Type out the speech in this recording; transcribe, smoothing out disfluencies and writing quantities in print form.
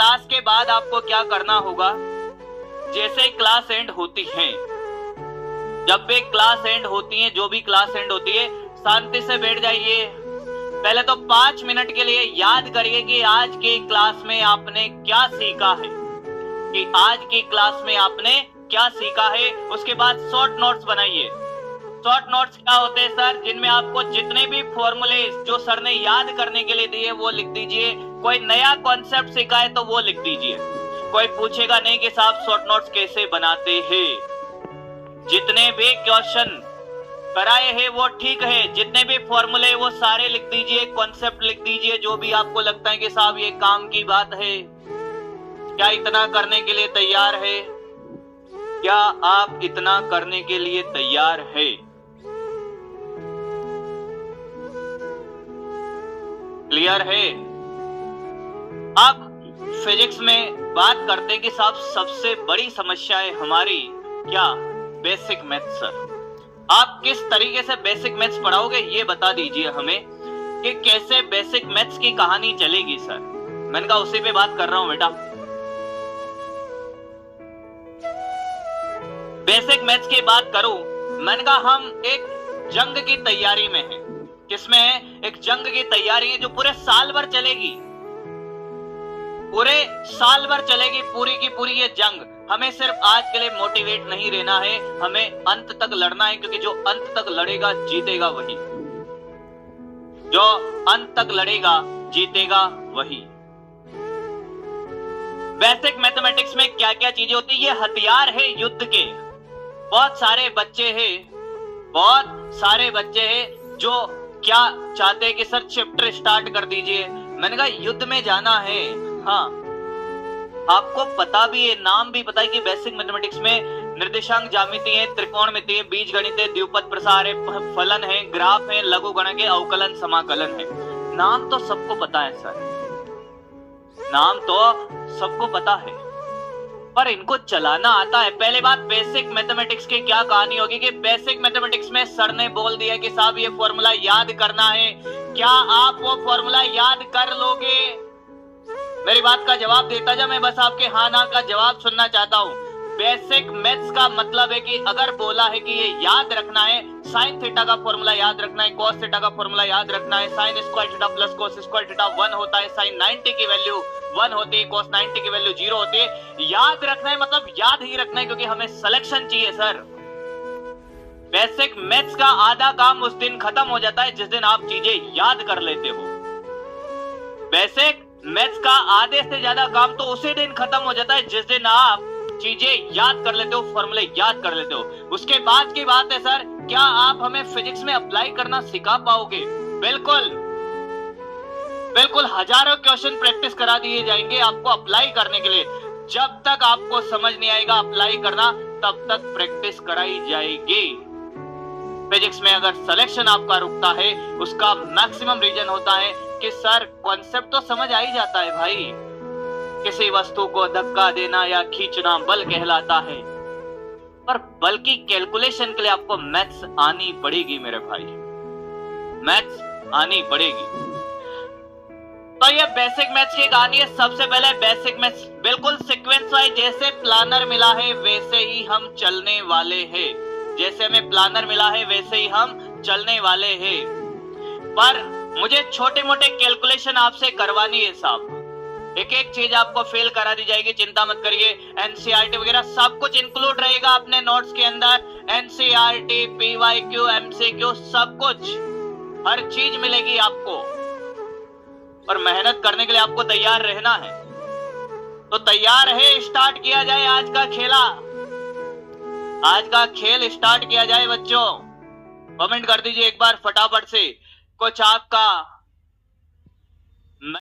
Class के बाद आपको क्या करना होगा, जैसे ही क्लास एंड होती है, जब भी क्लास एंड होती है, जो भी क्लास एंड होती है, शांति से बैठ जाइए। पहले तो 5 मिनट के लिए याद करिए कि आज की क्लास में आपने क्या सीखा है, कि आज की क्लास में आपने क्या सीखा है। उसके बाद शॉर्ट नोट्स बनाइए। शॉर्ट नोट्स क्या होते हैं सर, जिनमें आपको जितने भी फॉर्मूले जो सर ने याद करने के लिए दिए वो लिख दीजिए। कोई नया कॉन्सेप्ट सीखा है तो वो लिख दीजिए। कोई पूछेगा नहीं कि साहब शॉर्ट नोट्स कैसे बनाते हैं। जितने भी क्वेश्चन कराए हैं वो ठीक है, जितने भी फॉर्मूले वो सारे लिख दीजिए, कॉन्सेप्ट लिख दीजिए, जो भी आपको लगता है कि साहब ये काम की बात है। क्या इतना करने के लिए तैयार है? क्या आप इतना करने के लिए तैयार है? क्लियर है? अब फिजिक्स में बात करते हैं कि साहब सबसे बड़ी समस्या है हमारी क्या? Basic maths. सर आप किस तरीके से बेसिक मैथ्स पढ़ाओगे ये बता दीजिए हमें, कि कैसे बेसिक मैथ्स की कहानी चलेगी सर। मैंने कहा उसी पे बात कर रहा हूं बेटा। बेसिक मैथ्स की बात करूं, मैंने कहा हम एक जंग की तैयारी में हैं। किसमें है? एक जंग की तैयारी है जो पूरे साल भर चलेगी, पूरे साल भर चलेगी पूरी की पूरी ये जंग। हमें सिर्फ आज के लिए मोटिवेट नहीं रहना है, हमें अंत तक लड़ना है, क्योंकि जो अंत तक लड़ेगा जीतेगा वही, जो अंत तक लड़ेगा जीतेगा वही। बेसिक मैथमेटिक्स में क्या क्या चीजें होती है? ये हथियार है युद्ध के। बहुत सारे बच्चे हैं जो क्या चाहते हैं कि सर चैप्टर स्टार्ट कर दीजिए। मैंने कहा युद्ध में जाना है। हाँ, आपको पता भी है, नाम भी पता है कि बेसिक मैथमेटिक्स में निर्देशांक ज्यामिति है, त्रिकोणमिति है, बीजगणित है, द्विपद प्रसार है, फलन है, ग्राफ है, लघुगणक है, अवकलन समाकलन है। नाम तो सबको पता है सर, नाम तो सबको पता है, पर इनको चलाना आता है। पहले बात, बेसिक मैथमेटिक्स की क्या कहानी होगी कि बेसिक मैथमेटिक्स में सर ने बोल दिया कि साहब ये फॉर्मूला याद करना है। क्या आप वो फॉर्मूला याद कर लोगे? मेरी बात का जवाब देता जा, मैं बस आपके हाँ ना का जवाब सुनना चाहता हूं। बेसिक मैथ्स का मतलब है कि अगर बोला है कि ये याद रखना है, साइन थीटा का फॉर्मूला याद रखना है, कॉस थीटा का फॉर्मूला याद रखना है, sine square theta plus cos square theta 1 होता है, साइन 90 की वैल्यू 1 होती है, cos 90 की वैल्यू 0 होती है। याद रखना है मतलब याद ही रखना है, क्योंकि हमें सिलेक्शन चाहिए सर। बेसिक मैथ्स का आधा काम उस दिन खत्म हो जाता है जिस दिन आप चीजें याद कर लेते हो। बेसिक मैथ्स का आधे से ज्यादा काम तो उसी दिन खत्म हो जाता है जिस दिन आप चीजें याद कर लेते हो, फॉर्मूले याद कर लेते हो। उसके बाद की बात है सर, क्या आप हमें फिजिक्स में अप्लाई करना सिखा पाओगे? बिल्कुल बिल्कुल, हजारों क्वेश्चन प्रैक्टिस करा दिए जाएंगे आपको अप्लाई करने के लिए। जब तक आपको समझ नहीं आएगा अप्लाई करना, तब तक प्रैक्टिस कराई जाएगी। फिजिक्स में अगर सिलेक्शन आपका रुकता है, उसका मैक्सिमम रीजन होता है कि सर कॉन्सेप्ट तो समझ आ ही जाता है भाई, किसी वस्तु को धक्का देना या खींचना बल कहलाता है, पर बल की कैलकुलेशन के लिए आपको मैथ्स आनी पड़ेगी मेरे भाई, मैथ्स आनी पड़ेगी। तो ये बेसिक मैथ्स की कहानी है। सबसे पहले बेसिक मैथ्स बिल्कुल सीक्वेंस वाइज, जैसे प्लानर मिला है वैसे ही हम चलने वाले हैं, जैसे हमें प्लानर मिला है वैसे ही हम चलने वाले हैं। पर मुझे छोटे मोटे कैलकुलेशन आपसे करवानी है साहब। एक एक चीज आपको फेल करा दी जाएगी, चिंता मत करिए। एनसीईआरटी वगैरह सब कुछ इंक्लूड रहेगा अपने नोट्स के अंदर। एनसीईआरटी, पीवाईक्यू, एमसीक्यू सब कुछ, हर चीज मिलेगी आपको। और मेहनत करने के लिए आपको तैयार रहना है। तो तैयार है, स्टार्ट किया जाए आज का खेला, आज का खेल स्टार्ट किया जाए बच्चों। कमेंट कर दीजिए एक बार फटाफट से, कुछ आपका